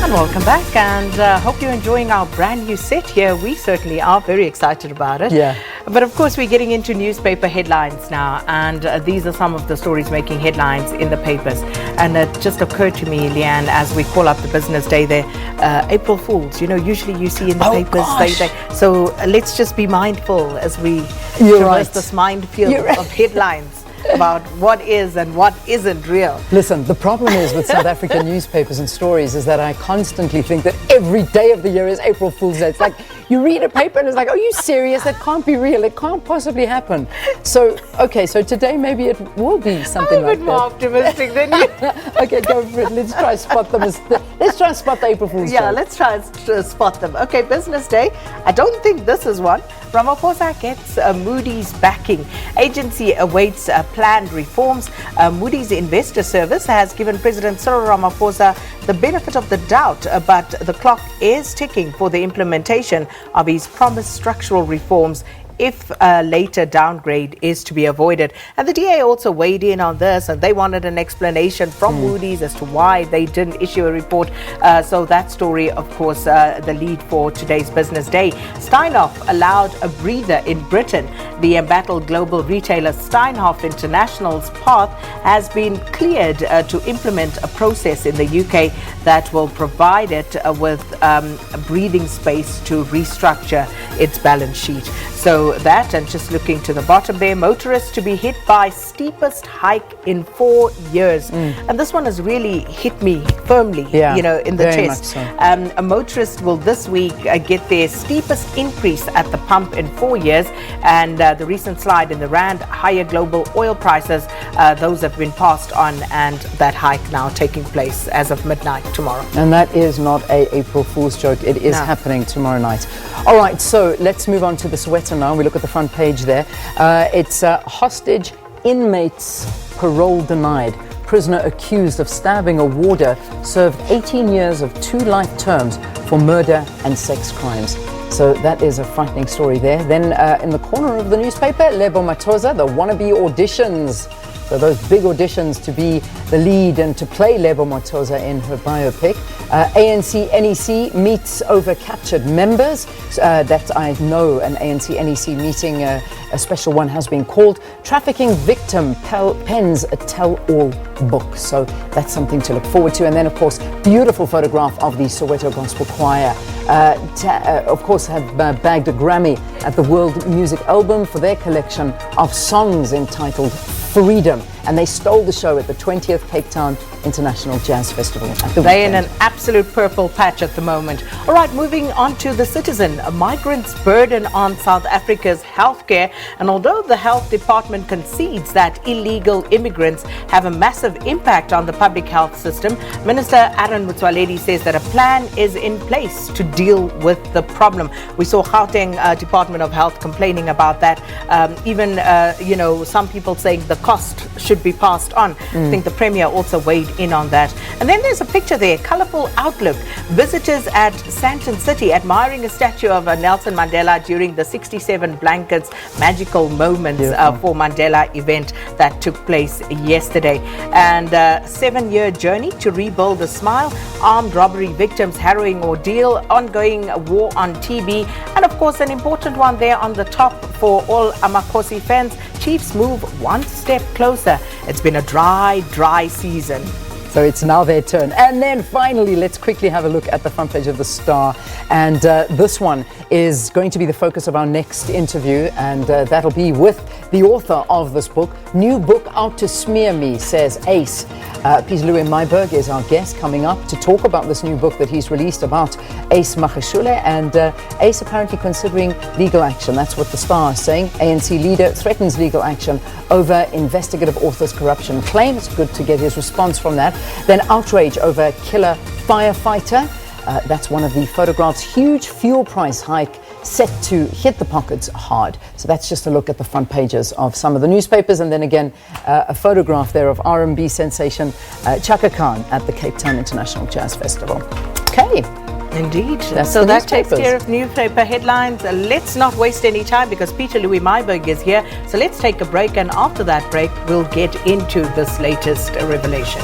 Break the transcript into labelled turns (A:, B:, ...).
A: And welcome back, and hope you're enjoying our brand new set here. We certainly are very excited about it.
B: Yeah.
A: But of course, we're getting into newspaper headlines now, and these are some of the stories making headlines in the papers. And it just occurred to me, Leanne, as we call up the business day there, April Fools. You know, usually you see in the papers, so let's just be mindful as we traverse this minefield of headlines about what is and what isn't real.
B: Listen, the problem is with South African newspapers and stories is that I constantly think that every day of the year is April Fool's Day. It's like you read a paper and it's like, are you serious? That can't be real. It can't possibly happen. So, okay, so today maybe it will be something like that.
A: I'm a bit more optimistic than you.
B: Okay, go for it. Let's try and spot them. Let's try and spot the April Fool's Day.
A: Yeah, let's try and spot them. Okay, business day. I don't think this is one. Ramaphosa gets Moody's backing. Agency awaits planned reforms. Moody's Investor Service has given President Cyril Ramaphosa the benefit of the doubt, but the clock is ticking for the implementation of his promised structural reforms if a later downgrade is to be avoided. And the DA also weighed in on this, and they wanted an explanation from Moody's as to why they didn't issue a report. So that story, of course, the lead for today's business day. Steinhoff allowed a breather in Britain. The embattled global retailer Steinhoff International's path has been cleared to implement a process in the UK that will provide it with breathing space to restructure its balance sheet. So that, and just looking to the bottom there, motorists to be hit by steepest hike in 4 years. And this one has really hit me firmly, in the chest.
B: So.
A: A motorist will this week get their steepest increase at the pump in 4 years. And the recent slide in the rand, higher global oil prices, those have been passed on, and that hike now taking place as of midnight tomorrow.
B: And that is not a April Fool's joke. It is happening tomorrow night. All right, so let's move on to the Soweto now. We look at the front page there. It's hostage inmates parole denied. Prisoner accused of stabbing a warder served 18 years of 2 life terms for murder and sex crimes. So that is a frightening story there. Then in the corner of the newspaper, Lebo Matoza, the wannabe auditions. So those big auditions to be the lead and to play Lebo Matoza in her biopic. ANC NEC meets over captured members. That I know an ANC NEC meeting, a special one has been called. Trafficking victim pens a tell-all book. So that's something to look forward to. And then, of course, beautiful photograph of the Soweto Gospel Choir. Of course, have bagged a Grammy at the World Music Album for their collection of songs entitled Freedom, and they stole the show at the 20th Cape Town International Jazz Festival.
A: They're in an absolute purple patch at the moment. All right, moving on to the Citizen. Migrants' burden on South Africa's healthcare, and although the health department concedes that illegal immigrants have a massive impact on the public health system, Minister Aaron Motsoaledi says that a plan is in place to deal with the problem. We saw Gauteng Department of Health complaining about that. Some people saying the cost should be passed on. I think the Premier also weighed in on that. And then there's a picture there, colourful outlook. Visitors at Sandton City admiring a statue of Nelson Mandela during the 67 Blankets Magical Moments for Mandela event that took place yesterday. And 7-year journey to rebuild a smile, armed robbery victims' harrowing ordeal, ongoing war on TB, and of course an important one there on the top for all Amakosi fans. Chiefs move one step closer. It's been a dry season.
B: So it's now their turn. And then finally, let's quickly have a look at the front page of the Star. And this one is going to be the focus of our next interview. And that'll be with the author of this book. New book out to smear me, says Ace. Peter Louis Myberg is our guest coming up to talk about this new book that he's released about Ace Magashule. And Ace apparently considering legal action. That's what the Star is saying. ANC leader threatens legal action over investigative author's corruption claim. It's good to get his response from that. Then outrage over killer firefighter. That's one of the photographs. Huge fuel price hike set to hit the pockets hard. So that's just a look at the front pages of some of the newspapers. And then again, a photograph there of R&B sensation Chaka Khan at the Cape Town International Jazz Festival. Okay.
A: Indeed. So that takes care of newspaper headlines. Let's not waste any time because Peter Louis Myberg is here. So let's take a break, and after that break, we'll get into this latest revelation.